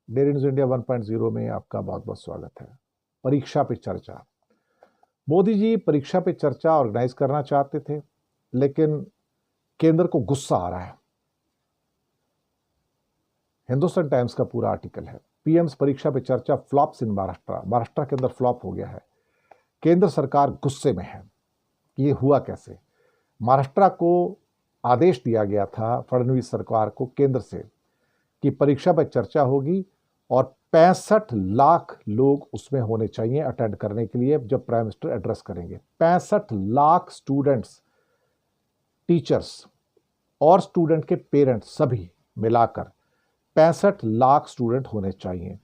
Daily news India 1.0 में आपका बहुत बहुत स्वागत है। परीक्षा पे चर्चा। मोदी जी परीक्षा पे चर्चा ऑर्गेनाइज करना चाहते थे, लेकिन केंद्र को गुस्सा आ रहा है। हिंदुस्तान टाइम्स का पूरा आर्टिकल है, पीएम्स परीक्षा पे चर्चा फ्लॉप्स इन महाराष्ट्र। महाराष्ट्र के अंदर फ्लॉप हो गया है। केंद्र सरकार गुस्से में है कि ये हुआ कैसे। महाराष्ट्र को आदेश दिया गया था फडणवीस सरकार को केंद्र से कि परीक्षा पर चर्चा होगी और 65 लाख लोग उसमें होने चाहिए अटेंड करने के लिए जब प्राइम मिनिस्टर एड्रेस करेंगे। 65 लाख स्टूडेंट्स, टीचर्स और स्टूडेंट के पेरेंट्स सभी मिलाकर 65 लाख स्टूडेंट होने चाहिए।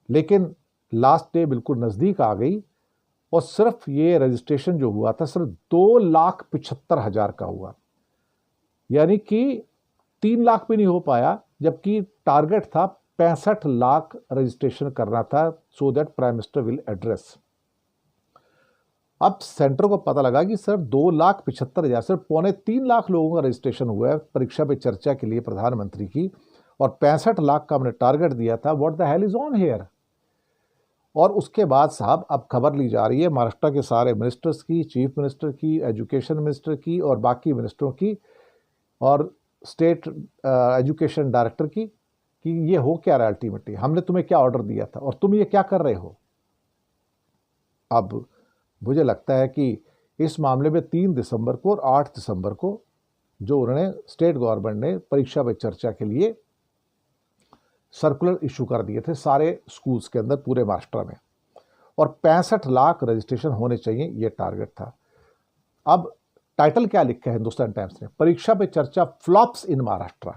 लेकिन लास्ट डे बिल्कुल नज़दीक आ गई और सिर्फ ये रजिस्ट्रेशन जो हुआ था सिर्फ 2,75,000 का हुआ, यानी कि 3 लाख भी नहीं हो पाया, जबकि टारगेट था 65 लाख रजिस्ट्रेशन करना था, so that prime minister will address. अब सेंटर को पता लगा कि सिर्फ 2,75,000, सिर्फ 2.25 लाख लोगों का रजिस्ट्रेशन हुआ है परीक्षा पे चर्चा के लिए प्रधानमंत्री की, और 65 लाख का हमने टारगेट दिया था। What the hell is on here. और उसके बाद साहब अब खबर ली जा रही है महाराष्ट्र के सारे मिनिस्टर्स की, चीफ मिनिस्टर की, एजुकेशन मिनिस्टर की और बाकी मिनिस्टरों की और स्टेट एजुकेशन डायरेक्टर की कि ये हो क्या रहा है। अल्टीमेटली हमने तुम्हें क्या ऑर्डर दिया था और तुम ये क्या कर रहे हो। अब मुझे लगता है कि इस मामले में 3 दिसंबर को और 8 दिसंबर को जो उन्होंने स्टेट गवर्नमेंट ने परीक्षा पे चर्चा के लिए सर्कुलर इशू कर दिए थे सारे स्कूल्स के अंदर पूरे महाराष्ट्र में, और 65 लाख रजिस्ट्रेशन होने चाहिए, ये टारगेट था। अब टाइटल क्या लिखा है हिंदुस्तान टाइम्स ने, परीक्षा पे चर्चा फ्लॉप्स इन महाराष्ट्र।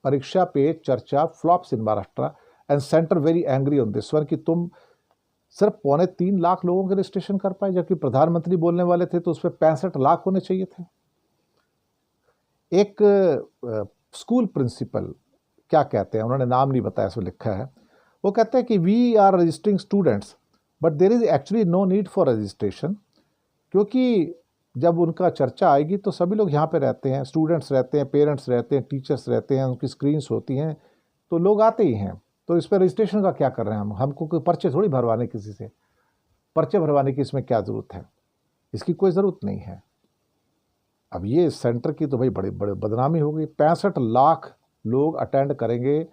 परीक्षा पे चर्चा flops in Maharashtra and centre very angry on this one कि तुम सिर्फ 2.25 लाख लोगों के रजिस्ट्रेशन कर पाए, जबकि प्रधानमंत्री बोलने वाले थे तो उस पर 65 लाख होने चाहिए थे। एक स्कूल प्रिंसिपल क्या कहते हैं, उन्होंने नाम नहीं बताया, इसमें लिखा है, वो कहते हैं कि we are registering students but there is actually no need for registration, क्योंकि जब उनका चर्चा आएगी तो सभी लोग यहाँ पे रहते हैं, स्टूडेंट्स रहते हैं, पेरेंट्स रहते हैं, टीचर्स रहते हैं, उनकी स्क्रीन्स होती हैं, तो लोग आते ही हैं। तो इस पर रजिस्ट्रेशन का क्या कर रहे हैं हमको कोई पर्चे थोड़ी भरवाने, किसी से पर्चे भरवाने की इसमें क्या ज़रूरत है, इसकी कोई ज़रूरत नहीं है। अब ये सेंटर की तो भाई बड़ी बड़ी बदनामी हो गई। 65 लाख लोग अटेंड करेंगे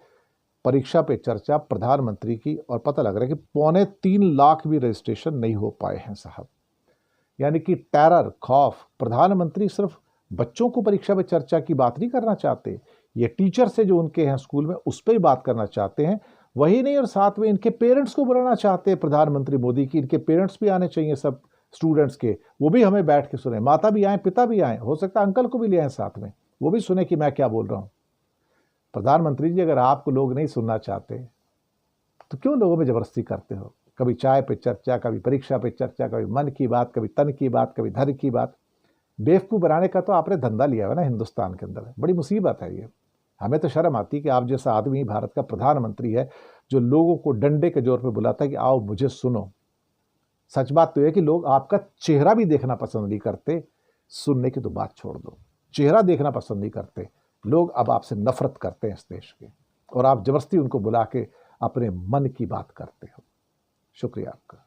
परीक्षा पे चर्चा प्रधानमंत्री की, और पता लग रहा है कि 2.25 लाख भी रजिस्ट्रेशन नहीं हो पाए हैं साहब। यानी कि टेरर, खौफ। प्रधानमंत्री सिर्फ बच्चों को परीक्षा पे चर्चा की बात नहीं करना चाहते, ये टीचर से जो उनके हैं स्कूल में उस पर ही बात करना चाहते हैं। वही नहीं, और साथ में इनके पेरेंट्स को बुलाना चाहते हैं प्रधानमंत्री मोदी की, इनके पेरेंट्स भी आने चाहिए सब स्टूडेंट्स के, वो भी हमें बैठ के सुने, माता भी आए, पिता भी आए, हो सकता है अंकल को भी ले आए साथ में, वो भी सुने कि मैं क्या बोल रहा हूँ। प्रधानमंत्री जी, अगर आपको लोग नहीं सुनना चाहते तो क्यों लोगों में जबरदस्ती करते हो। कभी चाय पे चर्चा, कभी परीक्षा पे चर्चा, कभी मन की बात, कभी तन की बात, कभी धन की बात। बेवकूफ़ बनाने का तो आपने धंधा लिया है ना हिंदुस्तान के अंदर। बड़ी मुसीबत है ये। हमें तो शर्म आती है कि आप जैसा आदमी भारत का प्रधानमंत्री है जो लोगों को डंडे के जोर पे बुलाता है कि आओ मुझे सुनो। सच बात तो है कि लोग आपका चेहरा भी देखना पसंद नहीं करते, सुनने की तो बात छोड़ दो, चेहरा देखना पसंद नहीं करते लोग। अब आपसे नफरत करते हैं इस देश के, और आप जबरदस्ती उनको बुला के अपने मन की बात करते हो। शुक्रिया आपका।